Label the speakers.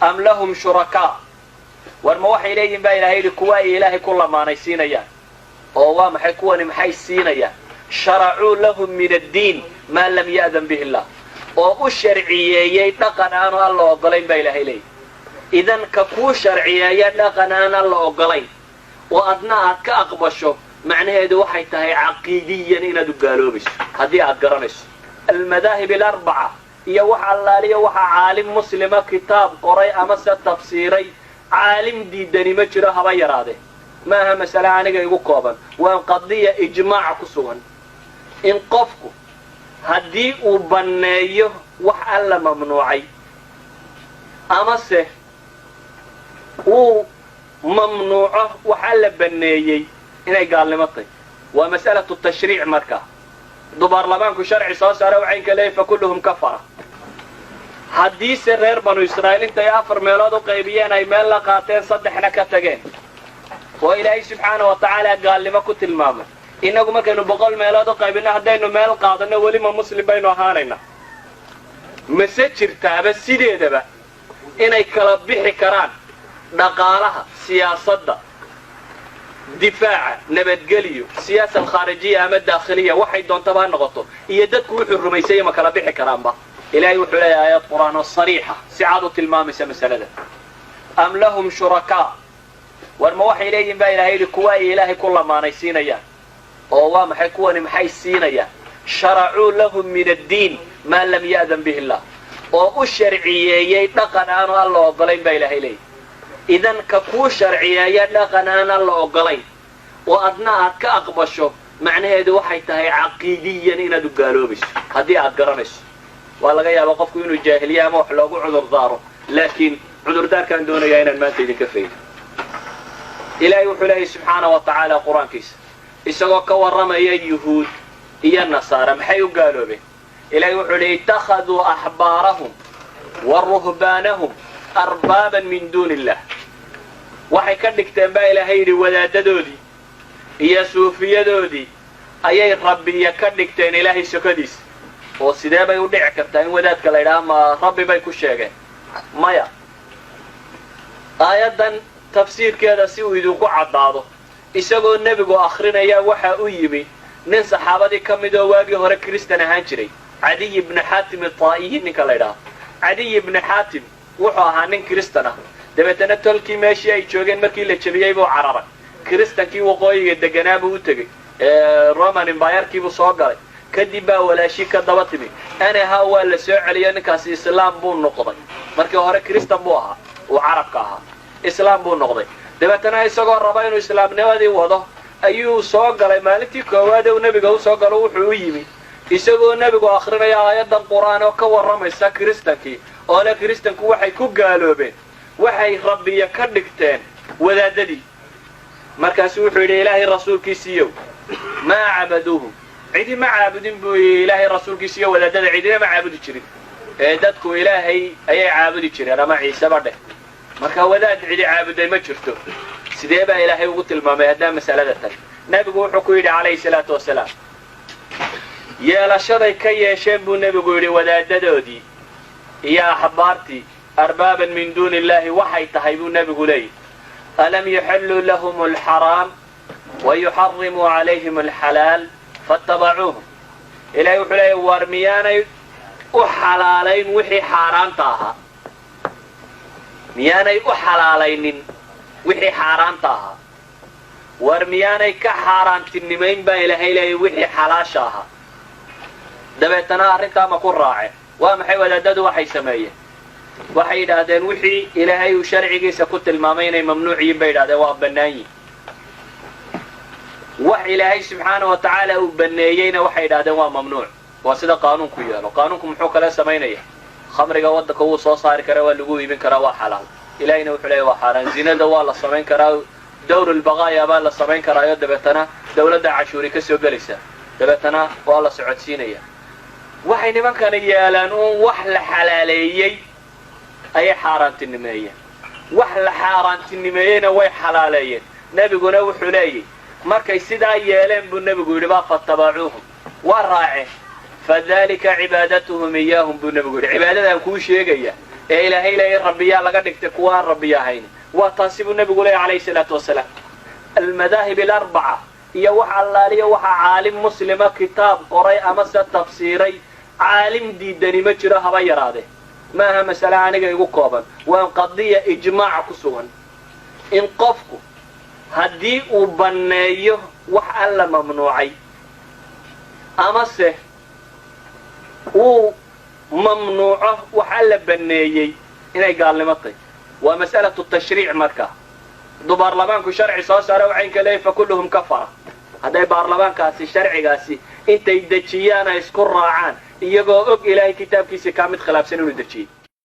Speaker 1: أم لهم شركاء والموحي إليهم با إلهي لكواء إلهي كل ما نيسينيا ووام حيكواني محي سينيا شرعوا لهم من الدين ما لم يأذن به الله وأشرعيي يتقن أنا الله وقلين با إلهي لي إذن ككو شرعيي يتقن أنا الله وقلين وأدناء كأقبشو معنى هذا وحي تهي عقيديا إن دقالو بس هذه أتقرنش المذاهب الأربعة هي وحى الله لي وحى عالم مسلم كتاب قرأي أمس تفسيري عالم دي دني مجرى هباير هذا ما هي مسألة عنك يقوبا وان قضية إجماع كسوان إن قفكو هدي وبنيه وحى ممنوعي أمس وممنوعه وحى بنيه هنا قال لمطي ومسألة التشريع مركا برلمانك شرعي صاصر وعينك ليه فكلهم كفرة حديث الرير بنو إسرائيل انت يافر ميلاد وقيبيين اي ميل لقاتين صدحنا كتاقين وإلهي سبحانه وتعالى قال لما كنت المامر إنكم ما كانوا بقول ميلاد وقيبينا هدينو ميل قاتلنا ولما مسلم بينو هانينا مسجر تابا سيدي دبا إنay kala bixi karaan dhaqaalaha siyaasadda difaaca nabadgeliyo siyaasad khaarijiya ama daakhiliya waxay doontaa noqoto iyo dadku wuxuu rumaysay ma kala bixi karaanba ilaahay wuxuu leeyahay aayad quraan oo sariixa si cad u tilmaamaysa masalada am lahum shuraka warma waxay leeyihiin baa ilaahay kuwa ilaahay ku lamaanaysiinayaan oo waa maxay kuwani maxay siinayaan shar'u lahum min ad-din ma lam ya'dan bihi Allah oo u sharciyeeyay dhaqan aan Allah ogolayn baa ilaahay leeyahay إذن ككو شرعية لقنانا لأقلين وأدناء كأقبشو معنى هذا وحي تهي عقيديا إنا دقالو بس هذه أدقرنش والله غير وقفكو إنو الجاهلية موحلوكو عذر دارو لكن عذر دار كان دون يانا المانتي دي كفين إلهي وحلاه سبحانه وتعالى قرآن كيس إساقو كورما يا يهود يا النصارى محيو قالوا به إلهي وحلاه اتخذوا أحبارهم ورهبانهم أربابا من دون الله waxay ka dhigteen baa ilaahay wadaadadoodii iyo suufiyadoodii ayay rabbiya ka dhigteen ilaahay sokadiis oo sidee bay u dhici kartaa in wadaadka la yiraahdo ma rabbi bay ku sheegeen maya aayadan tafsiirkeeda si uu idinku cadaado isagoo nabigu akhrinaya waxa uu yimi nin saxaabadii kamid oo waagi hore kristan ahaan jiray Adi ibn Hatim al-Ta'i ninka la yiraahdo Adi ibn Hatim wuxuu ahaa nin kristan ah dabeetana tolkii meeshii ay joogeen markii la jabiyay buu cararay kristankii waqooyiga deganaa buu u tagay Roman Empire-kii buu soo galay kadib baa walaashi ka daba timi ana waa la soo celiyay ninkaas islaam buu noqday markii hore kristan buu ahaa oo carabka ahaa islaam buu noqday dabeetana isagoo raba inuu islaamnimadii wado ayuu soo galay maalintii koowaad ee nabiga uu soo galo wuxuu u yimi isagoo nabigu akhrinaya aayadan quraan oo ka waramaysa kristankii oo la kristanku waxay ku gaaloobeen waxay rabbiya ka dhigteen wadaadadii markaas wuxuu yiri ilaahay rasuulkiisiyo ma abaduhu cidi ma aabudin buu ilaahay rasuulkiisiyo wadaadada cidina ma aabudi jirin dadku ilaahay ayay aabudi jireen ama ciise badhe marka wadaad cidi aabuday ma jirto sidee baa ilaahay ugu tilmaamay hadaa masalada tan nabigu wuxuu ku yiri calayhi salaatu wasalaam yeelashaday ka yeesheen buu nabigu yiri wadaadadoodii iyo axbaartii أربابا من دون الله وحي تهيبوا النبي قولي ألم يحلوا لهم الحرام ويحرموا عليهم الحلال فاتبعوهم إلهي وحلي ورميانا أحلالين وحي حاران تاها ميانا أحلالين وحي حاران تاها ورميانا كحاران تنمين با إلهي لي وحي حلاشاها دبيتنا أرنتا مكون راعي ومحي ودادو وحي سميه waxay yiraahdeen wixii ilaahay uu sharcigiisa ku tilmaamay inay mamnuuciin bay yiraahdeen waa banaayeen wax ilaahay subhanahu wa ta'ala uu baneeyayna waxay yiraahdeen waa mamnuuc waa sida qaanuunku yaalo qaanuunku muxuu kala sameeynaya khamriga waddanka uu soo saari kara waa lagu iibin karaa waa xalaal ilaahayna wuxuu leeyahay waa xaraan zinada waa la sameyn karaa dawr al-baqaya baa la sameyn karaa dabeetana dawladda cashuuri ka soo galaysa dabeetana waa la socodsiinaya waxay nimankan yeelaan wax la xalaaleeyay أي حاران النمية وحل حاران النميين وي حلاليين نبينا وحلي مركي سيدا يالين بالنبي يقول ما فاتبعوهم والراعي فذلك عبادتهم إياهم بالنبي يقول عبادتهم كل شيء ee ilaahay leeyahay rabbiyaa laga dhigtay kuwa aan rabbiya ahayn waa taasi buu nabigu leeyahay calayhi salaatu wasalaam almadaahib alarbaca iyo wax allaaliya waxa caalim muslima kitaab qoray ama se tafsiiray caalim diidani ma jiro haba yaraade maaha masale aniga igu kooban waa qadiya ijmaac ku sugan in qofku haddii uu banneeyo wax alla mamnuucay ama se uu mamnuuco wax alla banneeyey inay gaalnimo tahay waa mas'alatu tashriic markaa hadduu baarlamaanku sharci soo saaro waxay ka leeyihin fakulluhum kafara hadday baarlamaankaasi sharcigaasi intay dejiyaan ay isku raacaan iyagoo og ilaahay kitaabkiisa kaa mid khilaafsan inuu dejiyey